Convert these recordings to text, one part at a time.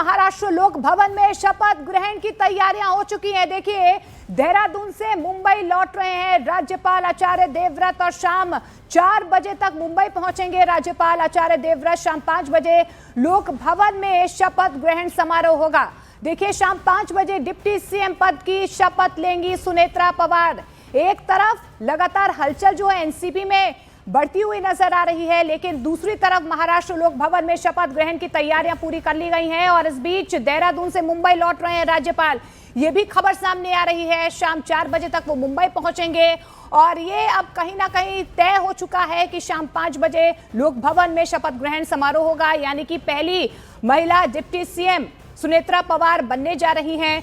महाराष्ट्र लोक भवन में शपथ ग्रहण की तैयारियां हो चुकी हैं। देखिए, देहरादून से मुंबई लौट रहे हैं राज्यपाल आचार्य देवव्रत और शाम 4 बजे तक मुंबई पहुंचेंगे राज्यपाल आचार्य देवव्रत। शाम 5 बजे लोक भवन में शपथ ग्रहण समारोह होगा। देखिए, शाम 5 बजे डिप्टी सीएम पद की शपथ लेंगी सुनेत्रा पवार। एक तरफ लगातार हलचल जो है एनसीपी में बढ़ती हुई नजर आ रही है, लेकिन दूसरी तरफ महाराष्ट्र लोक भवन में शपथ ग्रहण की तैयारियां पूरी कर ली गई हैं और इस बीच देहरादून से मुंबई लौट रहे हैं राज्यपाल। ये भी खबर सामने आ रही है, शाम 4 बजे तक वो मुंबई पहुंचेंगे और ये अब कहीं ना कहीं तय हो चुका है कि शाम 5 बजे लोक भवन में शपथ ग्रहण समारोह होगा। यानी कि पहली महिला डिप्टी सीएम सुनेत्रा पवार बनने जा रही हैं।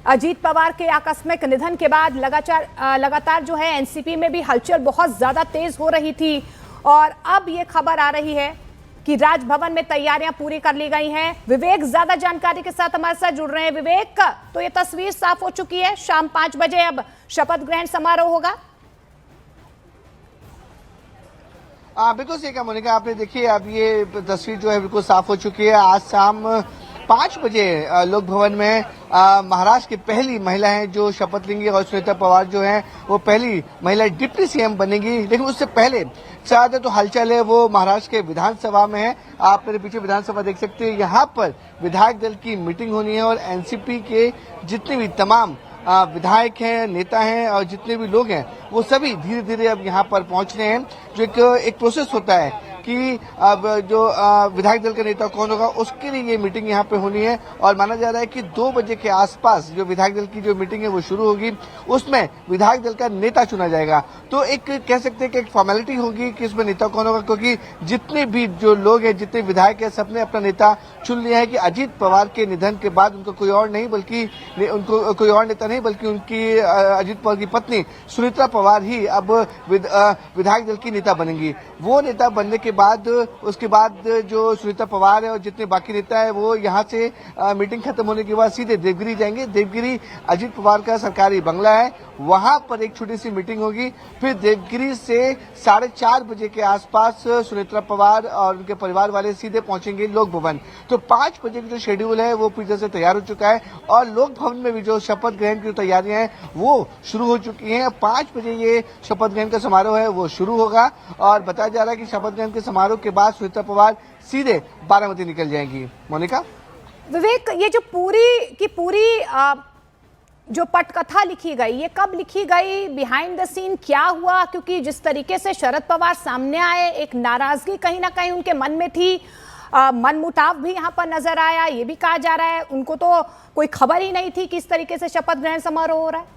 अजीत पवार के आकस्मिक निधन के बाद लगातार जो है एनसीपी में भी हलचल बहुत ज्यादा तेज हो रही थी और अब ये खबर आ रही है कि राजभवन में तैयारियां पूरी कर ली गई हैं। विवेक ज्यादा जानकारी के साथ हमारे साथ जुड़ रहे हैं। विवेक, तो ये तस्वीर साफ हो चुकी है, शाम 5 बजे अब शपथ ग्रहण समारोह होगा। बिल्कुल सही कहा मोनिका आपने। देखिए, अब ये तस्वीर जो है बिल्कुल साफ हो चुकी है। आज शाम 5 बजे लोक भवन में महाराष्ट्र की पहली महिला हैं जो शपथ लेंगी और सुनेत्रा पवार जो हैं वो पहली महिला डिप्टी सीएम बनेगी। लेकिन उससे पहले ज्यादा तो हलचल है वो महाराष्ट्र के विधानसभा में है। आप मेरे पीछे विधानसभा देख सकते हैं। यहाँ पर विधायक दल की मीटिंग होनी है और एनसीपी के जितने भी तमाम विधायक हैं, नेता हैं और जितने भी लोग हैं वो सभी धीरे धीरे अब यहाँ पर पहुंच रहे हैं। जो एक प्रोसेस होता है कि अब जो विधायक दल का नेता कौन होगा उसके लिए ये मीटिंग यहाँ पे होनी है और माना जा रहा है कि 2 बजे के आसपास जो विधायक दल की जो मीटिंग है वो शुरू होगी। उसमें विधायक दल का नेता चुना जाएगा। तो एक कह सकते हैं कि एक फॉर्मेलिटी होगी कि इसमें नेता कौन होगा, क्योंकि जितने भी जो लोग हैं, जितने विधायक हैं, सबने अपना नेता चुन लिया है कि अजीत पवार के निधन के बाद उनको कोई और नहीं उनको कोई और नेता नहीं बल्कि उनकी अजीत पवार की पत्नी सुनेत्रा पवार ही अब विधायक दल की नेता बनेंगी। वो नेता बनने के बाद उसके बाद जो सुनीता पवार है और जितने बाकी नेता है वो यहाँ से मीटिंग खत्म होने के बाद सीधे देवगिरी जाएंगे। देवगिरी अजीत पवार का सरकारी बंगला है, वहां पर एक छोटी सी मीटिंग होगी। फिर देवगिरी से 4:30 बजे के आसपास सुनेत्रा पवार और उनके परिवार वाले सीधे पहुंचेंगे लोक भवन। तो 5 बजे की जो शेड्यूल है वो पूरी तरह से तैयार हो चुका है और लोक भवन में भी जो शपथ ग्रहण की तैयारियां हैं वो शुरू हो चुकी हैं। 5 बजे ये शपथ ग्रहण का समारोह है वो शुरू होगा और बताया जा रहा है कि शपथ ग्रहण के समारोह के बाद सुनीता पवार सीधे बारामती निकल जाएंगी। मोनिका, विवेक, ये जो पूरी जो पटकथा लिखी गई, ये कब लिखी गई, बिहाइंड द सीन क्या हुआ? क्योंकि जिस तरीके से शरद पवार सामने आए, एक नाराजगी कहीं ना कहीं उनके मन में थी, मनमुटाव भी यहाँ पर नजर आया। ये भी कहा जा रहा है उनको तो कोई खबर ही नहीं थी कि इस तरीके से शपथ ग्रहण समारोह हो रहा है।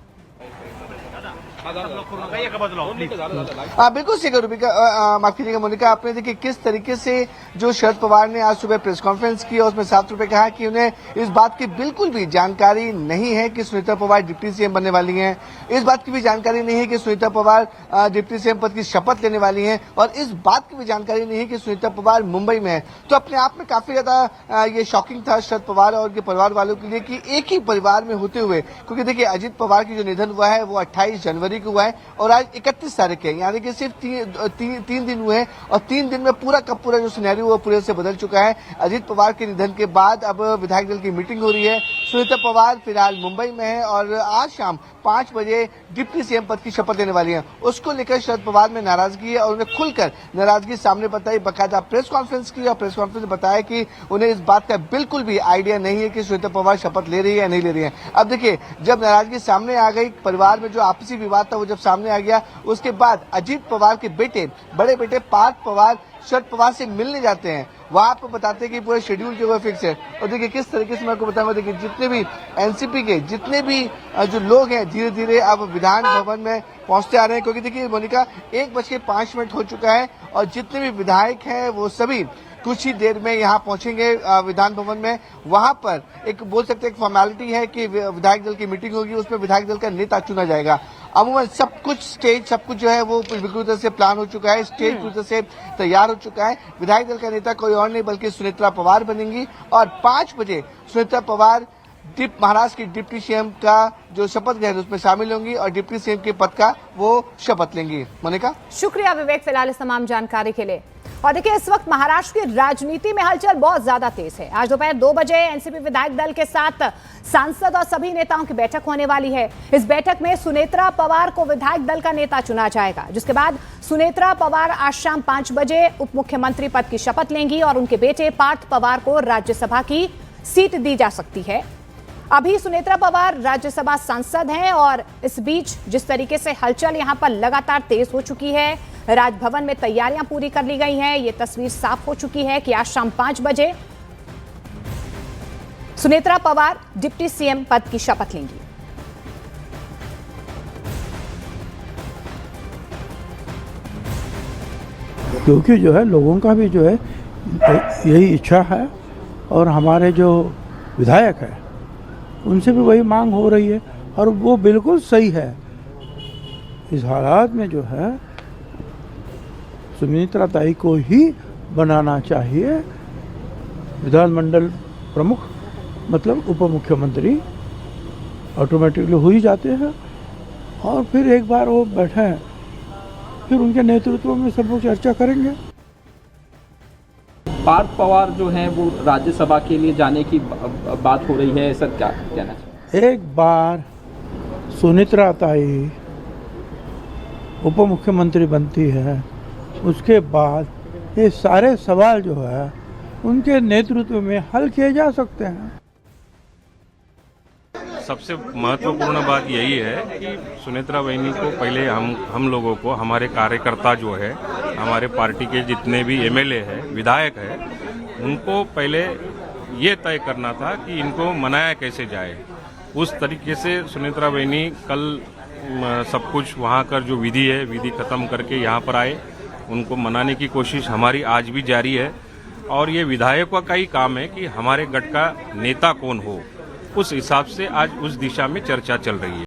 बिल्कुल सही कहा, माफ कीजिएगा मोनिका। आपने देखिए किस तरीके से जो शरद पवार ने आज सुबह प्रेस कॉन्फ्रेंस की और उसमें साफ तौर पे कहा कि उन्हें इस बात की बिल्कुल भी जानकारी नहीं है कि सुनीता पवार डिप्टी सीएम बनने वाली हैं। इस बात की भी जानकारी नहीं है कि सुनीता पवार डिप्टी सीएम पद की शपथ लेने वाली हैं और इस बात की भी जानकारी नहीं है कि सुनीता पवार मुंबई में है। तो अपने आप में काफी ज्यादा ये शॉकिंग था शरद पवार और उनके परिवार वालों के लिए कि एक ही परिवार में होते हुए, क्योंकि देखिए अजीत पवार की जो निधन हुआ है वो 28 जनवरी को हुआ है और आज 31 तारीख है, यानी कि सिर्फ तीन दिन हुए हैं और 3 दिन में पूरा का पूरा जो सिनेरियो वो पूरे से बदल चुका है। अजीत पवार के निधन के बाद अब विधायक दल की मीटिंग हो रही है। सुनीता पवार फिलहाल मुंबई में है और आज शाम 5 बजे डिप्टी सीएम पद की शपथ लेने वाली हैं। उसको लेकर शरद पवार में नाराजगी है और उन्हें खुलकर नाराजगी सामने बताई। बाकायदा प्रेस कॉन्फ्रेंस की और प्रेस कॉन्फ्रेंस में बताया कि उन्हें इस बात का बिल्कुल भी आइडिया नहीं है कि सुनीता पवार शपथ ले रही है या नहीं ले रही है। अब देखिए, जब नाराजगी सामने आ गई, परिवार में जो आपसी विवाद था वो जब सामने आ गया, उसके बाद अजीत पवार के बड़े बेटे पार्थ पवार शरद पवार से मिलने जाते हैं। वहां पर बताते हैं कि पूरे शेड्यूल जो है फिक्स है। और देखिए किस तरीके से मैं आपको बताऊंगा, देखिए जितने भी एनसीपी के जितने भी जो लोग हैं धीरे धीरे अब विधान भवन में पहुंचते आ रहे हैं, क्योंकि देखिए मोनिका 1:05 हो चुका है और जितने भी विधायक हैं वो सभी कुछ ही देर में यहाँ पहुंचेंगे विधान भवन में। वहां पर एक बोल सकते हैं एक फॉर्मेलिटी है कि विधायक दल की मीटिंग होगी, उसमें विधायक दल का नेता चुना जाएगा। अमूमन सब कुछ जो है वो बिल्कुल तरह से प्लान हो चुका है, स्टेज पूरी तरह से तैयार हो चुका है। विधायक दल का नेता कोई और नहीं बल्कि सुनेत्रा पवार बनेंगी और 5 बजे सुनेत्रा पवार महाराष्ट्र की डिप्टी सीएम का जो शपथ ग्रहण उसमें शामिल होंगी और डिप्टी सीएम के पद का वो शपथ लेंगी। मोनिका, शुक्रिया विवेक फिलहाल इस तमाम जानकारी के लिए। और देखिए इस वक्त महाराष्ट्र की राजनीति में हलचल बहुत ज्यादा तेज है। आज दोपहर 2 बजे एनसीपी विधायक दल के साथ सांसद और सभी नेताओं की बैठक होने वाली है। इस बैठक में सुनेत्रा पवार को विधायक दल का नेता चुना जाएगा, जिसके बाद सुनेत्रा पवार आज शाम 5 बजे उप मुख्यमंत्री पद की शपथ लेंगी और उनके बेटे पार्थ पवार को राज्यसभा की सीट दी जा सकती है। अभी सुनेत्रा पवार राज्यसभा सांसद हैं और इस बीच जिस तरीके से हलचल यहां पर लगातार तेज हो चुकी है, राजभवन में तैयारियां पूरी कर ली गई हैं। ये तस्वीर साफ हो चुकी है कि आज शाम 5 बजे सुनेत्रा पवार डिप्टी सीएम पद की शपथ लेंगी। क्योंकि जो है लोगों का भी जो है यही इच्छा है और हमारे जो विधायक है उनसे भी वही मांग हो रही है और वो बिल्कुल सही है। इस हालात में जो है सुमित्रा ताई को ही बनाना चाहिए विधानमंडल प्रमुख, मतलब उप मुख्यमंत्री ऑटोमेटिकली हो ही जाते हैं और फिर एक बार वो बैठे फिर उनके नेतृत्व में सब लोग चर्चा करेंगे। पार्थ पवार जो हैं वो राज्यसभा के लिए जाने की बात हो रही है, सर क्या कहना चाहिए? एक बार सुमित्रा ताई उप मुख्यमंत्री बनती है, उसके बाद ये सारे सवाल जो है उनके नेतृत्व में हल किए जा सकते हैं। सबसे महत्वपूर्ण बात यही है कि सुनेत्रा बहनी को पहले हम लोगों को, हमारे कार्यकर्ता जो है, हमारे पार्टी के जितने भी एमएलए हैं, विधायक हैं, उनको पहले ये तय करना था कि इनको मनाया कैसे जाए। उस तरीके से सुनेत्रा बहनी कल सब कुछ वहाँ का जो विधि है, विधि खत्म करके यहाँ पर आए। उनको मनाने की कोशिश हमारी आज भी जारी है और ये विधायकों का ही काम है कि हमारे गठ का नेता कौन हो, उस हिसाब से आज उस दिशा में चर्चा चल रही है।